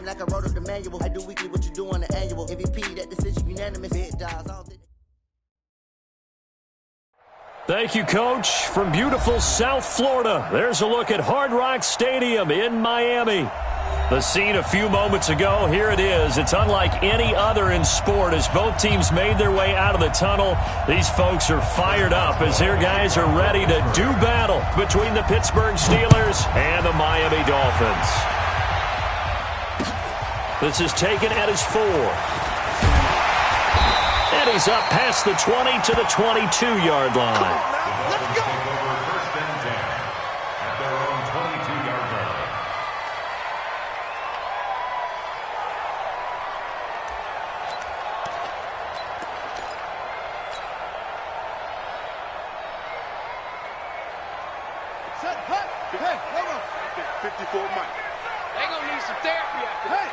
game like I wrote up the manual. I do weekly what you do on the annual. MVP, that decision unanimous. Big dogs, all Thank you, Coach. From beautiful South Florida, there's a look at Hard Rock Stadium in Miami. The scene a few moments ago, here it is. It's unlike any other in sport as both teams made their way out of the tunnel. These folks are fired up as their guys are ready to do battle between the Pittsburgh Steelers and the Miami Dolphins. This is taken at his 4. And he's up past the 20 to the 22-yard line. Let's go. First and 10 at their own 22-yard line. Set, hut. Hey, hold on. 54 Mike. They gonna need some therapy after that.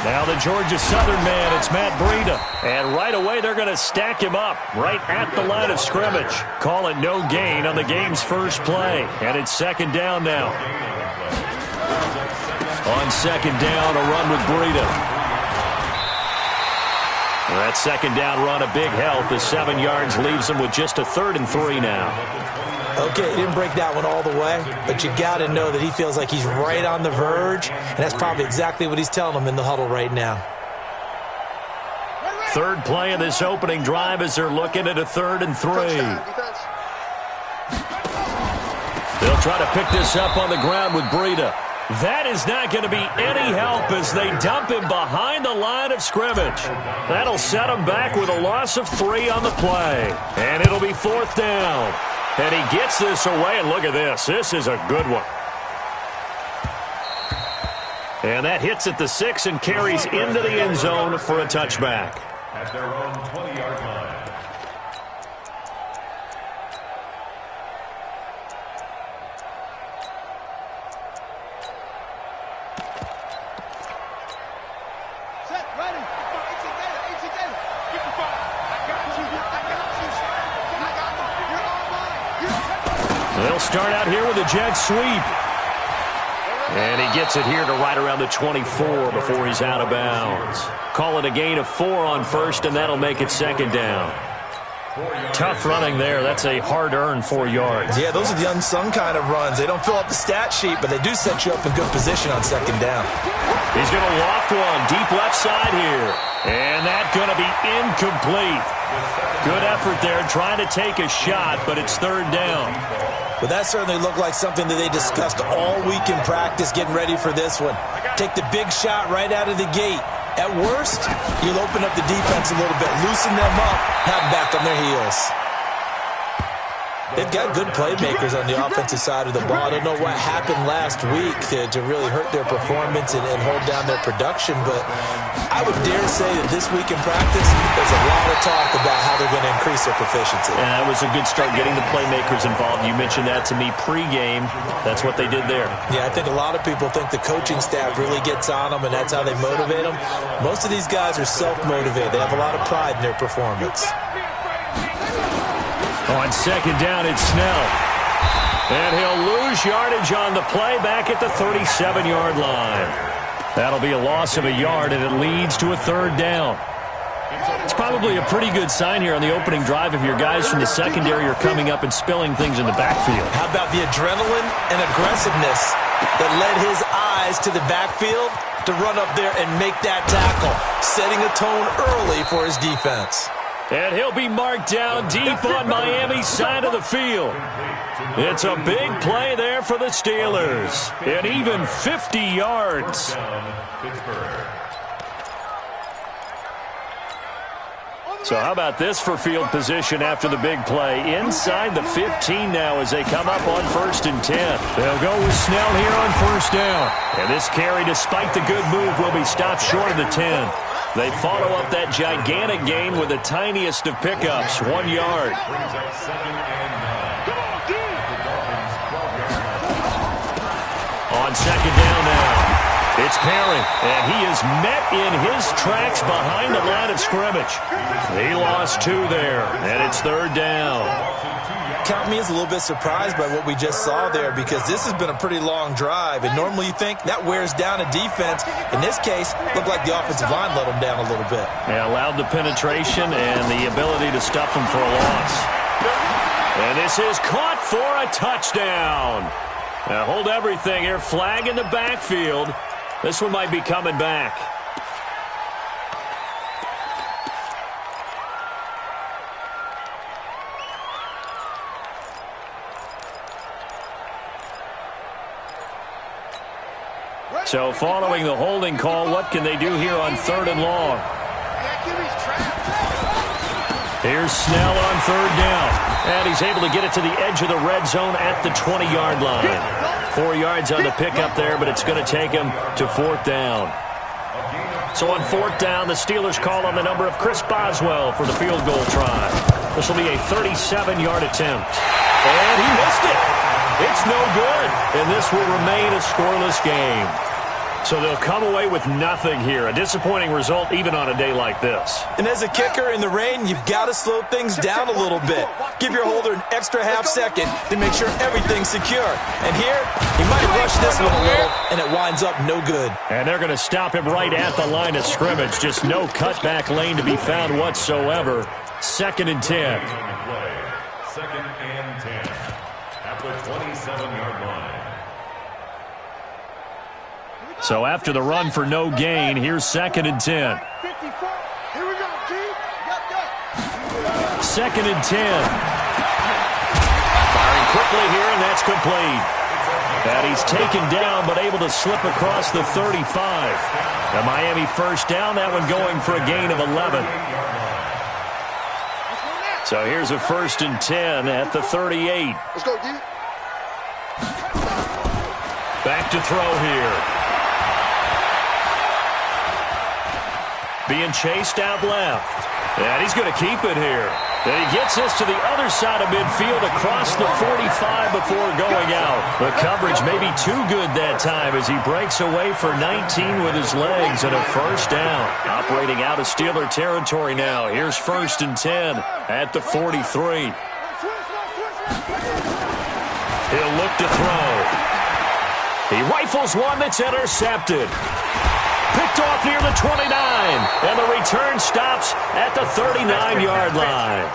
Now the Georgia Southern man, it's Matt Breida. And right away they're going to stack him up right at the line of scrimmage. Call it no gain on the game's first play. And it's second down now. On second down, a run with Breida. That second down run, a big help as 7 yards leaves them with just a 3rd and 3 now. Okay, he didn't break that one all the way, but you got to know that he feels like he's right on the verge, and that's probably exactly what he's telling them in the huddle right now. Third play of this opening drive as they're looking at a 3rd and 3. They'll try to pick this up on the ground with Breida. That is not going to be any help as they dump him behind the line of scrimmage. That'll set him back with a loss of 3 on the play, and it'll be 4th down. And he gets this away, and look at this. This is a good one. And that hits at the 6 and carries into the end zone for a touchback. At their own 20-yard line. Set, ready. They'll start out here with a jet sweep. And he gets it here to right around the 24 before he's out of bounds. Call it a gain of 4 on first, and that'll make it second down. Tough running there. That's a hard-earned 4 yards. Yeah, those are the unsung kind of runs. They don't fill up the stat sheet, but they do set you up in good position on second down. He's going to loft one deep left side here. And that's going to be incomplete. Good effort there trying to take a shot, but it's 3rd down. But that certainly looked like something that they discussed all week in practice getting ready for this one. Take the big shot right out of the gate. At worst, you'll open up the defense a little bit, loosen them up, have them back on their heels. They've got good playmakers on the offensive side of the ball. I don't know what happened last week to really hurt their performance and hold down their production, but I would dare say that this week in practice, there's a lot of talk about how they're going to increase their proficiency. And that was a good start getting the playmakers involved. You mentioned that to me pregame. That's what they did there. Yeah, I think a lot of people think the coaching staff really gets on them, and that's how they motivate them. Most of these guys are self-motivated. They have a lot of pride in their performance. On second down, it's Snell. And he'll lose yardage on the play back at the 37-yard line. That'll be a loss of a yard, and it leads to a 3rd down. It's probably a pretty good sign here on the opening drive if your guys from the secondary are coming up and spilling things in the backfield. How about the adrenaline and aggressiveness that led his eyes to the backfield to run up there and make that tackle, setting a tone early for his defense. And he'll be marked down deep on Miami's side of the field. It's a big play there for the Steelers. And even 50 yards. So how about this for field position after the big play? Inside the 15 now as they come up on 1st and 10. They'll go with Snell here on 1st down. And this carry, despite the good move, will be stopped short of the 10. They follow up that gigantic gain with the tiniest of pickups, 1 yard. On second down now, it's Perry, and he is met in his tracks behind the line of scrimmage. He lost 2 there, and it's 3rd down. count me as a little bit surprised by what we just saw there, because this has been a pretty long drive, and normally you think that wears down a defense. In this case, looked like the offensive line let them down a little bit. Yeah, allowed the penetration and the ability to stuff them for a loss. And this is caught for a touchdown. Now hold everything here. Flag in the backfield. This one might be coming back. So following the holding call, what can they do here on 3rd and long? Here's Snell on 3rd down. And he's able to get it to the edge of the red zone at the 20-yard line. 4 yards on the pickup there, but it's going to take him to 4th down. So on 4th down, the Steelers call on the number of Chris Boswell for the field goal try. This will be a 37-yard attempt. And he missed it. It's no good. And this will remain a scoreless game. So they'll come away with nothing here. A disappointing result even on a day like this. And as a kicker in the rain, you've got to slow things down a little bit. Give your holder an extra half second to make sure everything's secure. And here, he might have rushed this one a little, and it winds up no good. And they're going to stop him right at the line of scrimmage. Just no cutback lane to be found whatsoever. 2nd and 10. 2nd and 10 at the 27-yard line. So after the run for no gain, here's 2nd and 10. 54. Here we go, G. 2nd and 10. Firing quickly here, and that's complete. And he's taken down, but able to slip across the 35. The Miami 1st down, that one going for a gain of 11. So here's a 1st and 10 at the 38. Let's go, D. Back to throw here. Being chased out left. And he's going to keep it here. And he gets this to the other side of midfield across the 45 before going out. The coverage may be too good that time as he breaks away for 19 with his legs and a 1st down. Operating out of Steeler territory now. Here's 1st and 10 at the 43. He'll look to throw. He rifles one that's intercepted. Picked off near the 29, and the return stops at the 39-yard line.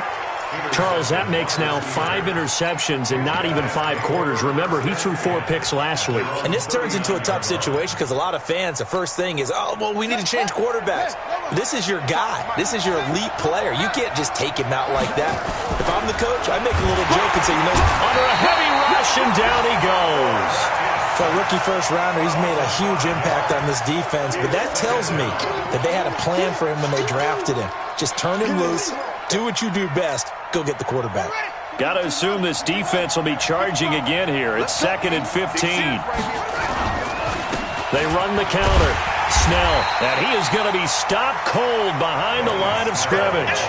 Charles, that makes now 5 interceptions in not even 5 quarters. Remember, he threw 4 picks last week. And this turns into a tough situation because a lot of fans, the first thing is, oh, well, we need to change quarterbacks. This is your guy. This is your elite player. You can't just take him out like that. If I'm the coach, I make a little joke and say, you know, under a heavy rush, and down he goes. For a rookie first-rounder, he's made a huge impact on this defense, but that tells me that they had a plan for him when they drafted him. Just turn him loose, do what you do best, go get the quarterback. Got to assume this defense will be charging again here. It's 2nd and 15. They run the counter. Snell, and he is going to be stopped cold behind the line of scrimmage.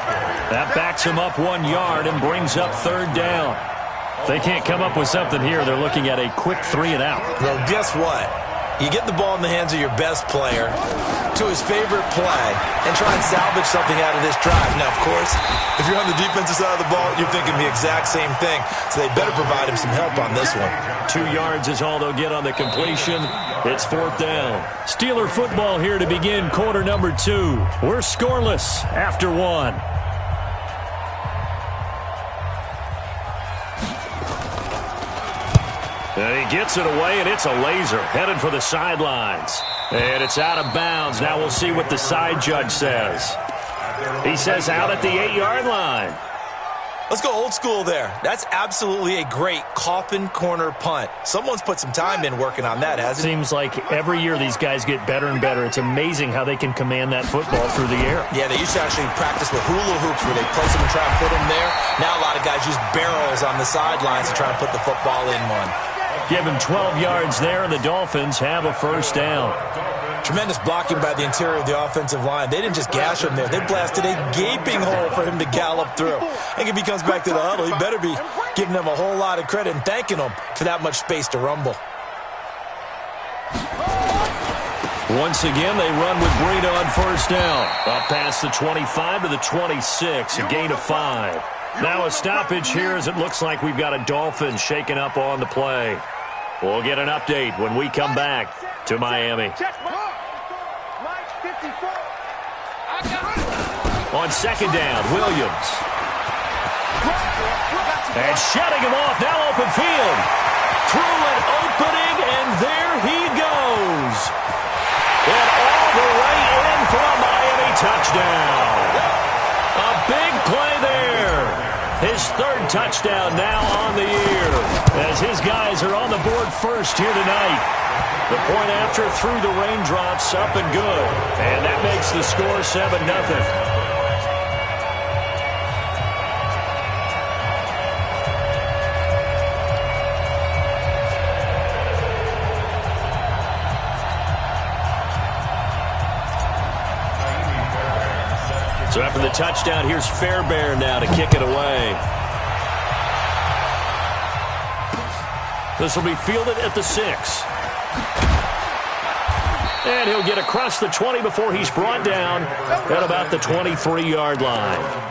That backs him up 1 yard and brings up 3rd down. If they can't come up with something here, they're looking at a quick 3 and out. Well, guess what? You get the ball in the hands of your best player to his favorite play and try and salvage something out of this drive. Now, of course, if you're on the defensive side of the ball, you're thinking the exact same thing. So they better provide him some help on this one. 2 yards is all they'll get on the completion. It's 4th down. Steeler football here to begin quarter number 2. We're scoreless after 1. And he gets it away, and it's a laser headed for the sidelines. And it's out of bounds. Now we'll see what the side judge says. He says out at the 8-yard line. Let's go old school there. That's absolutely a great coffin corner punt. Someone's put some time in working on that, hasn't it? Seems like every year these guys get better and better. It's amazing how they can command that football through the air. Yeah, they used to actually practice with hula hoops where they place them and try and put them there. Now a lot of guys use barrels on the sidelines to try and put the football in one. Give him 12 yards there, and the Dolphins have a 1st down. Tremendous blocking by the interior of the offensive line. They didn't just gash him there. They blasted a gaping hole for him to gallop through. And if he comes back to the huddle, he better be giving them a whole lot of credit and thanking them for that much space to rumble. Once again, they run with Breida on 1st down. Up past the 25 to the 26, a gain of 5. Now a stoppage here as it looks like we've got a Dolphin shaking up on the play. We'll get an update when we come back to Miami. On second down, Williams. And shutting him off, now open field. Through an opening, and there he goes. And all the way in for a Miami touchdown. A big play there. His third touchdown now on the year. As his guys are on the board first here tonight. The point after through the raindrops, up and good. And that makes the score 7-0. So after the touchdown, here's Fairbairn now to kick it away. This will be fielded at the 6. And he'll get across the 20 before he's brought down at about the 23-yard line.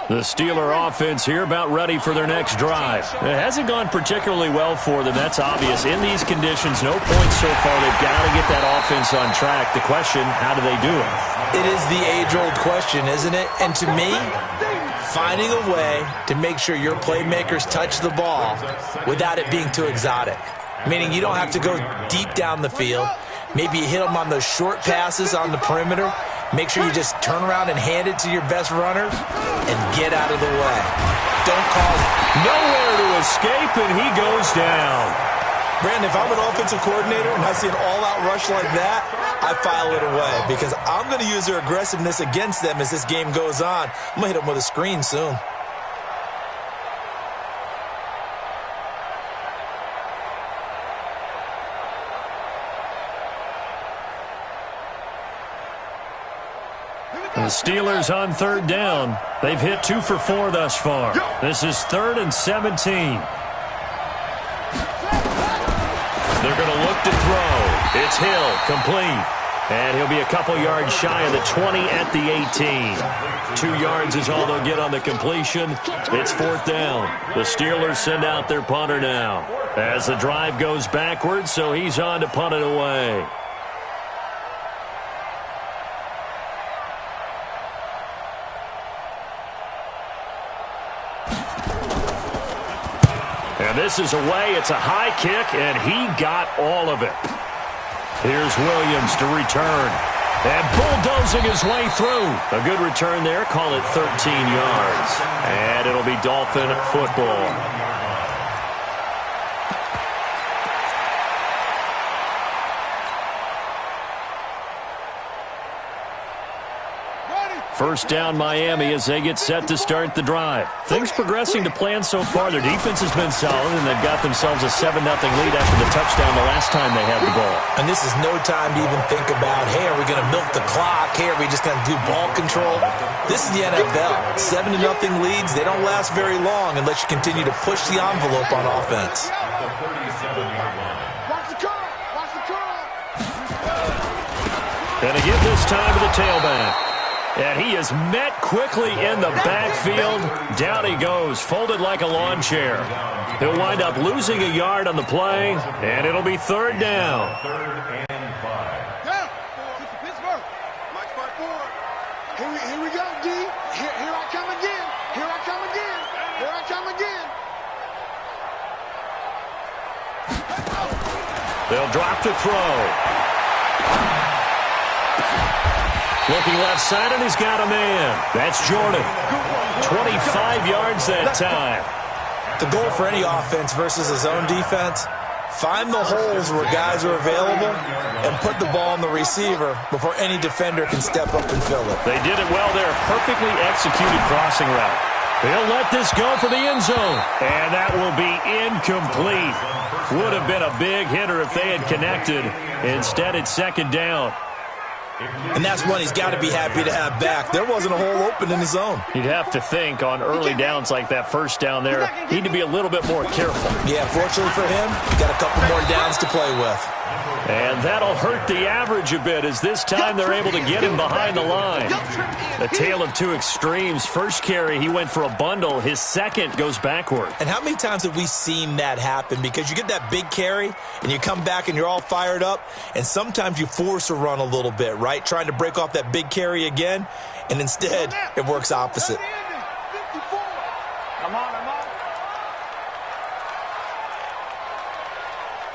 The Steeler offense here about ready for their next drive. It hasn't gone particularly well for them. That's obvious. In these conditions, no points so far. They've got to get that offense on track. The question, how do they do it? It is the age-old question, isn't it? And to me, finding a way to make sure your playmakers touch the ball without it being too exotic. Meaning you don't have to go deep down the field. Maybe you hit them on those short passes on the perimeter. Make sure you just turn around and hand it to your best runner and get out of the way. Don't cause nowhere to escape, and he goes down. Brandon, if I'm an offensive coordinator and I see an all-out rush like that, I file it away because I'm going to use their aggressiveness against them as this game goes on. I'm going to hit them with a screen soon. The Steelers on third down. They've hit 2 for 4 thus far. This is 3rd and 17. They're going to look to throw. It's Hill, complete. And he'll be a couple yards shy of the 20 at the 18. 2 yards is all they'll get on the completion. It's 4th down. The Steelers send out their punter now. As the drive goes backwards, so he's on to punt it away. And this is away. It's a high kick, and he got all of it. Here's Williams to return. And bulldozing his way through. A good return there. Call it 13 yards. And it'll be Dolphin football. First down Miami as they get set to start the drive. Things progressing to plan so far. Their defense has been solid, and they've got themselves a 7-0 lead after the touchdown the last time they had the ball. And this is no time to even think about, hey, are we going to milk the clock? Hey, are we just going to do ball control? This is the NFL. 7-0 leads, they don't last very long unless you continue to push the envelope on offense. And to give this time to the tailback. And he is met quickly in the backfield. Down he goes, folded like a lawn chair. He'll wind up losing a yard on the play, and it'll be 3rd down. 3rd and 5. Down. Pittsburgh. Mike 5-4. Here we go, D. Here I come again. Here I come again. Here I come again. They'll drop to throw. Looking left side, and he's got a man. That's Jordan. 25 yards that time. The goal for any offense versus his own defense, find the holes where guys are available and put the ball on the receiver before any defender can step up and fill it. They did it well there. Perfectly executed crossing route. He'll let this go for the end zone. And that will be incomplete. Would have been a big hitter if they had connected. Instead, it's 2nd down. And that's one he's got to be happy to have back. There wasn't a hole open in his zone. You'd have to think on early downs like that first down there, need to be a little bit more careful. Yeah, fortunately for him, he got a couple more downs to play with. And that'll hurt the average a bit as this time they're able to get him behind the line. The tale of two extremes. First carry, he went for a bundle. His second goes backward. And how many times have we seen that happen? Because you get that big carry, and you come back and you're all fired up, and sometimes you force a run a little bit, right? Trying to break off that big carry again, and instead it works opposite. Come on.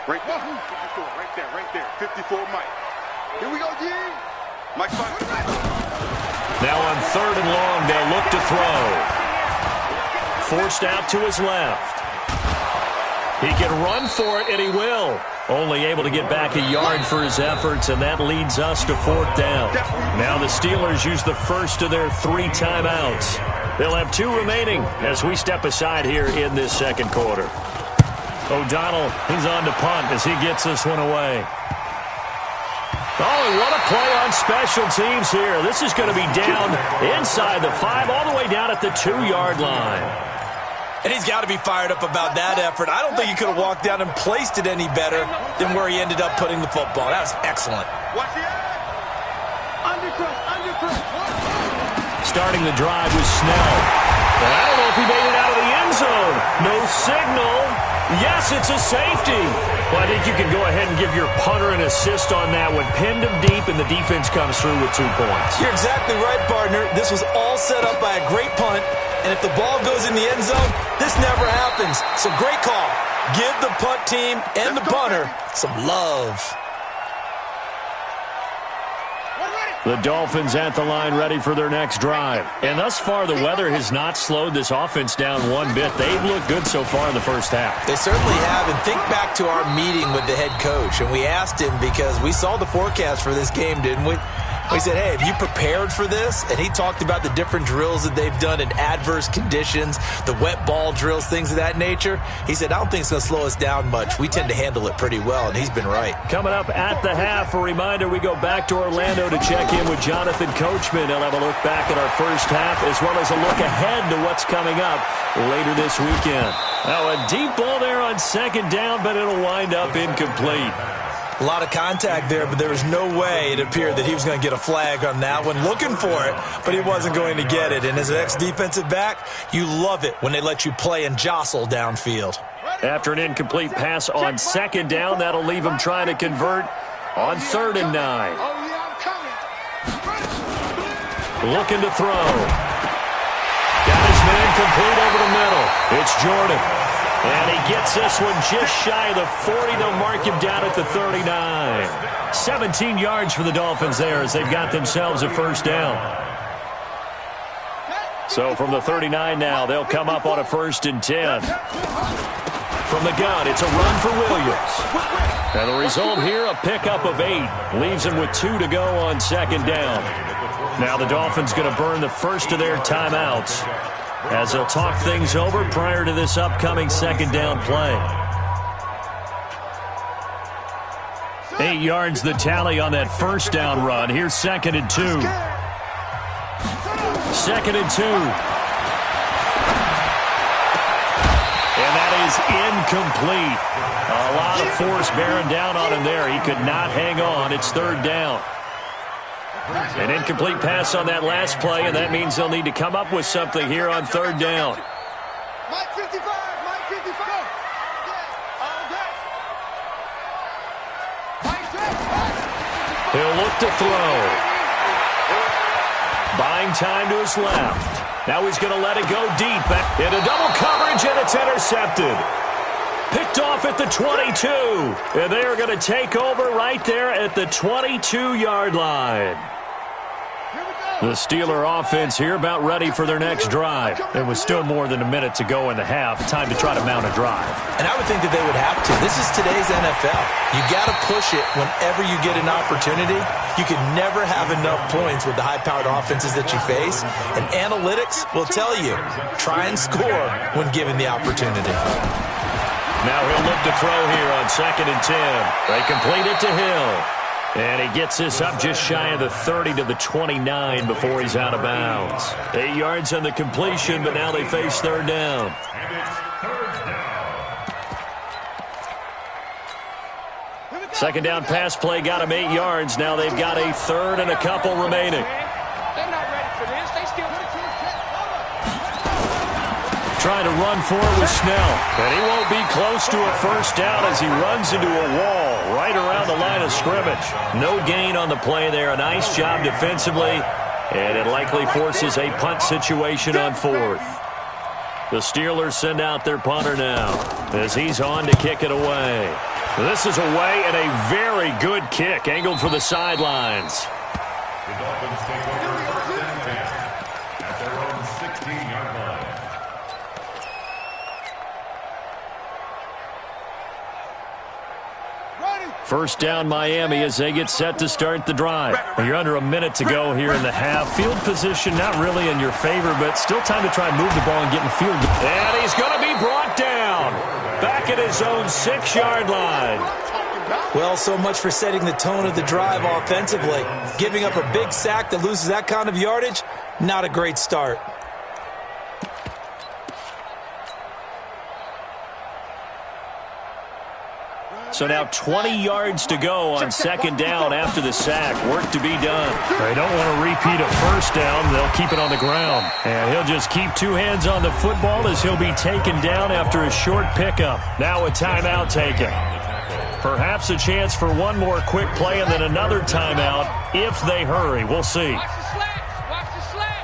Right there. 54, Mike. Here we go, G. Mike, now on 3rd and long, they'll look to throw. Forced out to his left. He can run for it, and he will. Only able to get back a yard for his efforts, and that leads us to 4th down. Now the Steelers use the first of their 3 timeouts. They'll have 2 remaining as we step aside here in this second quarter. O'Donnell, he's on to punt as he gets this one away. Oh, and what a play on special teams here. This is going to be down inside the 5, all the way down at the 2-yard line. And he's got to be fired up about that effort. I don't think he could have walked down and placed it any better than where he ended up putting the football. That was excellent. Starting the drive was Snell. But I don't know if he made it out of the end zone. No signal. Yes, it's a safety. Well, I think you can go ahead and give your punter an assist on that one. Pinned him deep, and the defense comes through with 2 points. You're exactly right, partner. This was all set up by a great punt, and if the ball goes in the end zone, this never happens. So great call. Give the punt team and the punter some love. The Dolphins at the line ready for their next drive. And thus far, the weather has not slowed this offense down one bit. They've looked good so far in the first half. They certainly have. And think back to our meeting with the head coach. And we asked him because we saw the forecast for this game, didn't we? We said, hey, have you prepared for this? And he talked about the different drills that they've done in adverse conditions, the wet ball drills, things of that nature. He said, I don't think it's going to slow us down much. We tend to handle it pretty well, and he's been right. Coming up at the half, a reminder, we go back to Orlando to check in with Jonathan Coachman. He'll have a look back at our first half as well as a look ahead to what's coming up later this weekend. Now, a deep ball there on 2nd down, but it'll wind up incomplete. A lot of contact there, but there was no way it appeared that he was going to get a flag on that one. Looking for it, but he wasn't going to get it. And as an ex-defensive back, you love it when they let you play and jostle downfield. After an incomplete pass on 2nd down, that'll leave him trying to convert on 3rd and 9. Looking to throw. Got his man complete over the middle. It's Jordan. And he gets this one just shy of the 40. They'll mark him down at the 39. 17 yards for the Dolphins there as they've got themselves a first down. So from the 39 now, they'll come up on a 1st and 10. From the gun, it's a run for Williams. And the result here, a pickup of 8. Leaves him with 2 to go on 2nd down. Now the Dolphins going to burn the first of their timeouts as they'll talk things over prior to this upcoming 2nd down play. 8 yards the tally on that first down run. Here's 2nd and 2. 2nd and 2. And that is incomplete. A lot of force bearing down on him there. He could not hang on. It's 3rd down. An incomplete pass on that last play, and that means they'll need to come up with something here on 3rd down. Mike 55, Mike 55. He'll look to throw. Buying time to his left. Now he's going to let it go deep. Into double coverage, and it's intercepted. Picked off at the 22. And they are going to take over right there at the 22-yard line. The Steeler offense here about ready for their next drive. There was still more than a minute to go in the half. Time to try to mount a drive. And I would think that they would have to. This is today's NFL. You got to push it whenever you get an opportunity. You can never have enough points with the high-powered offenses that you face. And analytics will tell you, try and score when given the opportunity. Now he'll look to throw here on 2nd and 10. They complete it to Hill. And he gets this up just shy of the 30 to the 29 before he's out of bounds. 8 yards on the completion, but now they face third down. And it's third down. Second down pass play got him 8 yards. Now they've got a third and a couple remaining. They're not ready for this. They still Trying to run for it with Snell. And he won't be close to a first down as he runs into a wall right around the line of scrimmage. No gain on the play there. A nice job defensively. And it likely forces a punt situation on fourth. The Steelers send out their punter now as he's on to kick it away. This is away and a very good kick angled for the sidelines. The Dolphins take over first and 10 at their own 16-yard line. First down Miami as they get set to start the drive. You're under a minute to go here in the half. Field position not really in your favor, but still time to try and move the ball and get in field. And he's going to be brought down back at his own 6-yard line. Well, so much for setting the tone of the drive offensively. Giving up a big sack that loses that kind of yardage, not a great start. So now 20 yards to go on second down after the sack. Work to be done. They don't want to repeat a first down. They'll keep it on the ground. And he'll just keep 2 hands on the football as he'll be taken down after a short pickup. Now a timeout taken. Perhaps a chance for one more quick play and then another timeout if they hurry. We'll see. Watch the slats. Watch the slats.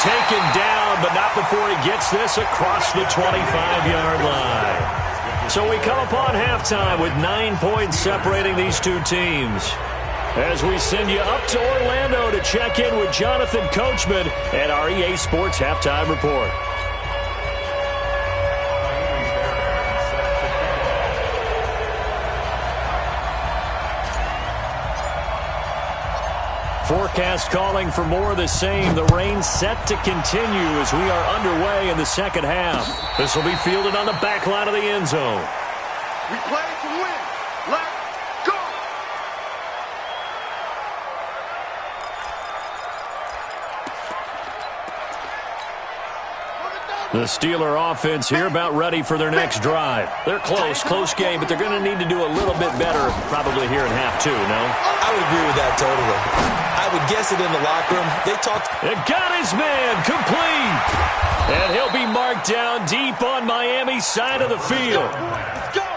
Taken down, but not before he gets this across the 25-yard line. So we come upon halftime with 9 points separating these two teams. As we send you up to Orlando to check in with Jonathan Coachman at our EA Sports Halftime Report. Forecast calling for more of the same. The rain set to continue as we are underway in the second half. This will be fielded on the back line of the end zone. We play to win. Let's go. The Steeler offense here about ready for their next drive. They're close game, but they're going to need to do a little bit better probably here in half two, no? I would agree with that totally. I would guess it in the locker room. They talked. It got his man complete. And he'll be marked down deep on Miami's side of the field.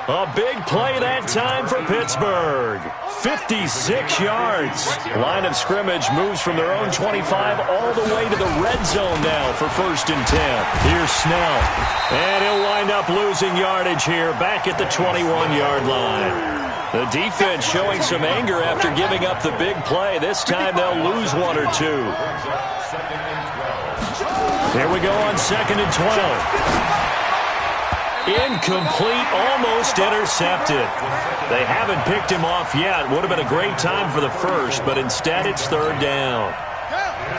A big play that time for Pittsburgh. 56 yards. Line of scrimmage moves from their own 25 all the way to the red zone now for first and 10. Here's Snell. And he'll wind up losing yardage here back at the 21-yard line. The defense showing some anger after giving up the big play. This time they'll lose 1 or 2. Here we go on 2nd and 12. Incomplete, almost intercepted. They haven't picked him off yet. Would have been a great time for the first, but instead it's third down.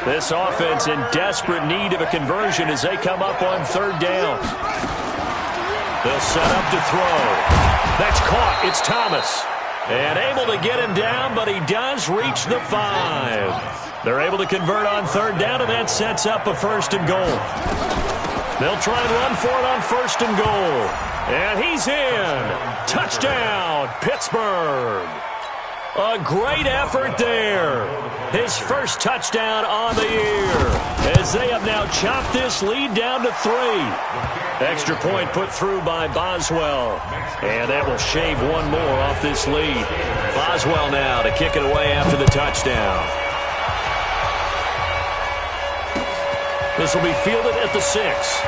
This offense in desperate need of a conversion as they come up on third down. They'll set up to throw. That's caught. It's Thomas. And able to get him down, but he does reach the 5. They're able to convert on third down, and that sets up a first and goal. They'll try and run for it on first and goal. And he's in. Touchdown, Pittsburgh. A great effort there. His first touchdown on the year. As they have now chopped this lead down to 3. Extra point put through by Boswell. And that will shave one more off this lead. Boswell now to kick it away after the touchdown. This will be fielded at the 6.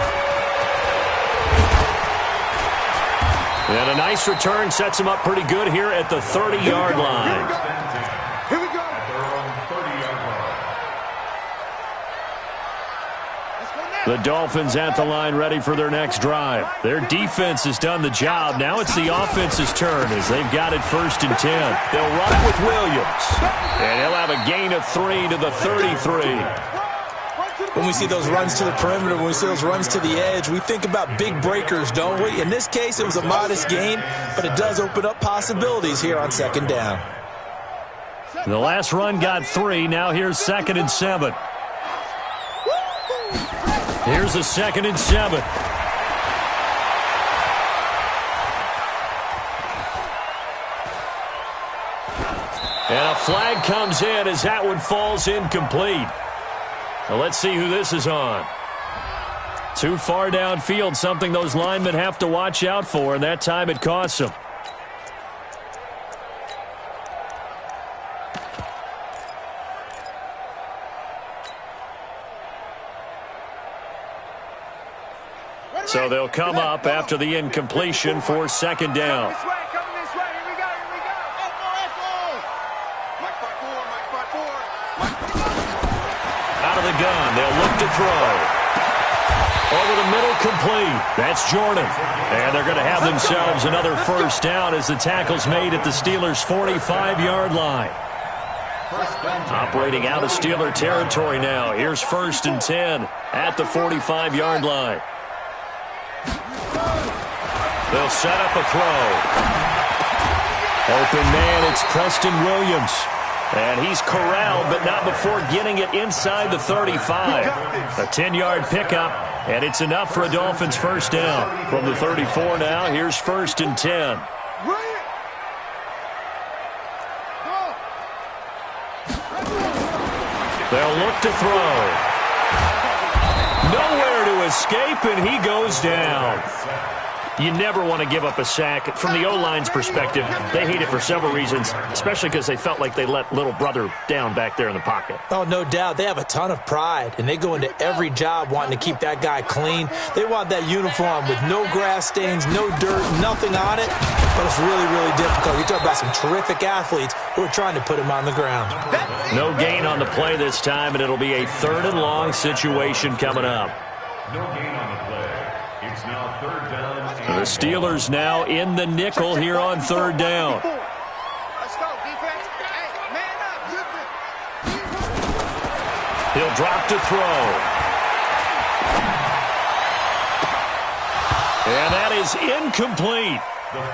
And a nice return sets him up pretty good here at the 30-yard line. Here we go. At their own 30-yard line. The The Dolphins at the line ready for their next drive. Their defense has done the job. Now it's the offense's turn as they've got it 1st and 10. They'll run it with Williams. And he'll have a gain of 3 to the 33. When we see those runs to the perimeter, when we see those runs to the edge, we think about big breakers, don't we? In this case, it was a modest gain, but it does open up possibilities here on 2nd down. The last run got 3. Now here's 2nd and 7. Here's a 2nd and 7. And a flag comes in as that one falls incomplete. Well, let's see who this is on. Too far downfield, something those linemen have to watch out for, and that time it costs them. So they'll come up after the incompletion for 2nd down. Out of the gun, they'll look to throw. Over the middle, complete. That's Jordan. And they're going to have themselves another 1st down as the tackle's made at the Steelers' 45-yard line. Operating out of Steeler territory now. Here's 1st and 10 at the 45-yard line. They'll set up a throw. Open man, it's Preston Williams. And he's corralled, but not before getting it inside the 35. A 10-yard pickup, and it's enough for a Dolphins 1st down. From the 34 now, here's 1st and 10. They'll look to throw. Nowhere to escape, and he goes down. You never want to give up a sack. From the O-line's perspective, they hate it for several reasons, especially because they felt like they let little brother down back there in the pocket. Oh, no doubt. They have a ton of pride, and they go into every job wanting to keep that guy clean. They want that uniform with no grass stains, no dirt, nothing on it. But it's really, really difficult. You're talking about some terrific athletes who are trying to put him on the ground. No gain on the play this time, and it'll be a 3rd and long situation coming up. No gain on the play. It's now 3rd down. The Steelers now in the nickel here on 3rd down. Let's go, defense. Hey, man up. He'll drop to throw. And that is incomplete.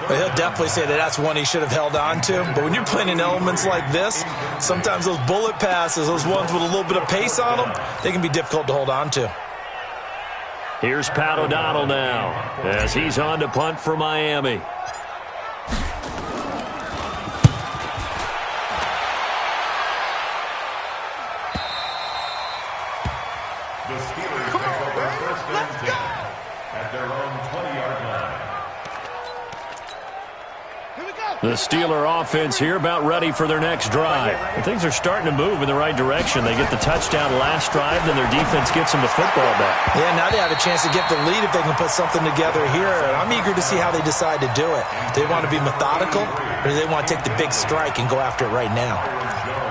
He'll definitely say that that's one he should have held on to. But when you're playing in elements like this, sometimes those bullet passes, those ones with a little bit of pace on them, they can be difficult to hold on to. Here's Pat O'Donnell now as he's on to punt for Miami. The Steelers take over 1st and 10 at their own 20-yard line. The Steeler offense here about ready for their next drive. And things are starting to move in the right direction. They get the touchdown last drive, then their defense gets them the football back. Yeah, now they have a chance to get the lead if they can put something together here. And I'm eager to see how they decide to do it. Do they want to be methodical, or do they want to take the big strike and go after it right now?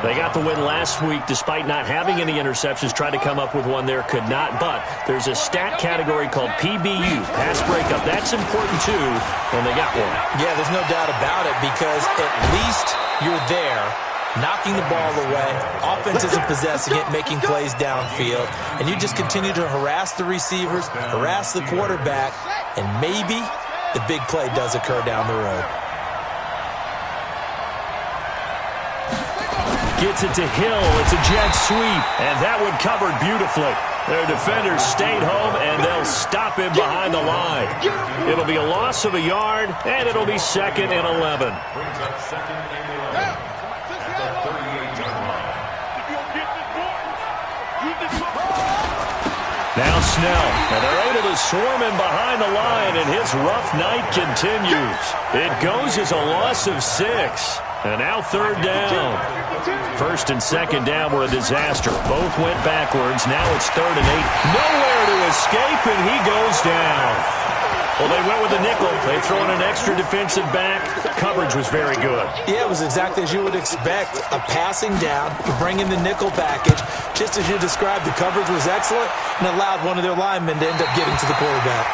They got the win last week despite not having any interceptions. Tried to come up with one there, could not. But there's a stat category called PBU, pass breakup. That's important too, and they got one. Yeah, there's no doubt about it, because at least you're there, knocking the ball away. Offense isn't possessing it, making plays downfield. And you just continue to harass the receivers, harass the quarterback, and maybe the big play does occur down the road. Gets it to Hill. It's a jet sweep, and that one covered beautifully. Their defenders stayed home, and they'll stop him behind the line. It'll be a loss of a yard, and it'll be 2nd and 11. Brings up 2nd and 11 at the 38-yard line. Now Snell, and they're able to swarm him behind the line, and his rough night continues. It goes as a loss of 6. And now 3rd down. 1st and 2nd down were a disaster. Both went backwards. Now it's 3rd and 8. Nowhere to escape, and he goes down. Well, they went with the nickel. They throw in an extra defensive back. Coverage was very good. Yeah, it was exactly as you would expect. A passing down, you bring in the nickel package. Just as you described, the coverage was excellent and allowed one of their linemen to end up getting to the quarterback.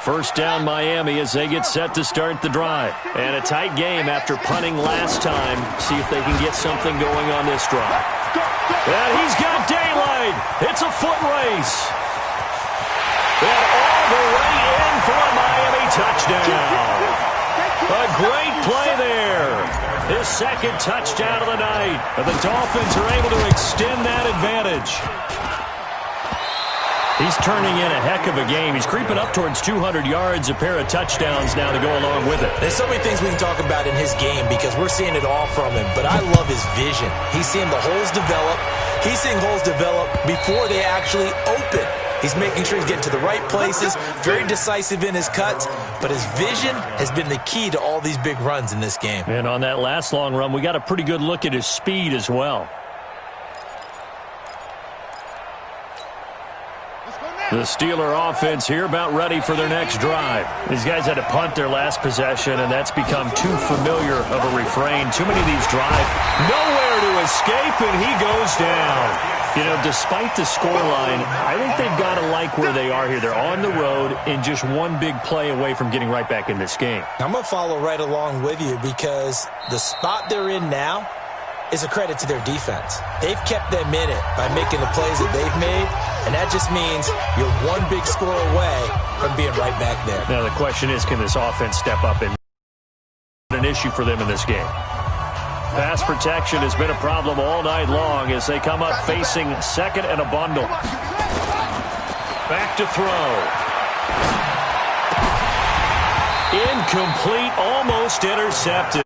First down, Miami, as they get set to start the drive. And a tight game after punting last time. See if they can get something going on this drive. And he's got daylight. It's a foot race. And all the way in for a Miami touchdown. A great play there. His second touchdown of the night. And the Dolphins are able to extend that advantage. He's turning in a heck of a game. He's creeping up towards 200 yards, a pair of touchdowns now to go along with it. There's so many things we can talk about in his game because we're seeing it all from him. But I love his vision. He's seeing the holes develop. He's seeing holes develop before they actually open. He's making sure he's getting to the right places, very decisive in his cuts. But his vision has been the key to all these big runs in this game. And on that last long run, we got a pretty good look at his speed as well. The Steeler offense here about ready for their next drive. These guys had to punt their last possession, and that's become too familiar of a refrain. Too many of these drive. Nowhere to escape, and he goes down. You know, despite the scoreline, I think they've got to like where they are here. They're on the road and just one big play away from getting right back in this game. I'm going to follow right along with you because the spot they're in now is a credit to their defense. They've kept them in it by making the plays that they've made, and that just means you're one big score away from being right back there. Now the question is, can this offense step up and an issue for them in this game? Pass protection has been a problem all night long as they come up facing second and a bundle. Back to throw. Incomplete, almost intercepted.